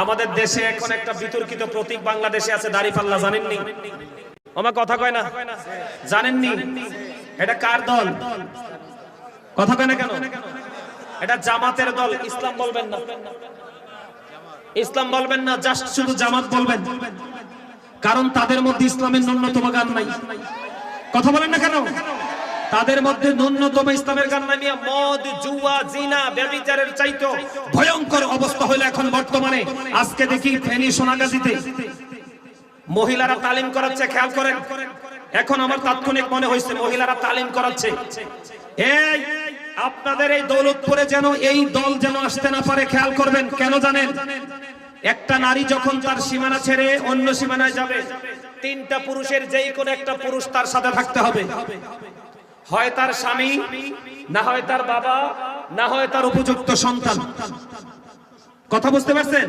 আমাদের দেশে এখন একটা বিতর্কিত প্রতীক বাংলাদেশে আছে, দাড়িপাল্লা। জানেননি? আমার কথা কয় না, জানেননি? এটা কার দল? কথা কয় না কেন? এটা জামাতের দল। ইসলাম বলবেন না, ইসলাম বলবেন না, জাস্ট শুধু জামাত বলবেন। কারণ তাদের মধ্যে ইসলামের ন্যূনতম গান নাই। কথা বলেন না কেন? তাদের মধ্যে ন্যূনতম ইসলামের গান নাই। মদ, জুয়া, জিনা, ব্যভিচারের চাইতে ভয়ঙ্কর অবস্থা হলো এখন বর্তমানে। আজকে দেখি ফেনী সোনাগাজীতে মহিলারা তালিম করাচ্ছে, খেয়াল করেন। এখন আমার তাৎক্ষণিক মনে হয়েছে মহিলারা তালিম করাচ্ছে। এই আপনাদের এই দৌলতপুরে যেন এই দল যেন আসতে না পারে, খেয়াল করবেন। কেন জানেন? একটা নারী যখন তার সীমানা ছেড়ে অন্য সীমানায় যাবে, তিনটা পুরুষের যেই কোন একটা পুরুষ তার সাথে থাকতে হবে। হয় তার স্বামী, না হয় তার বাবা, না হয় তার উপযুক্ত সন্তান। কথা বুঝতে পারছেন?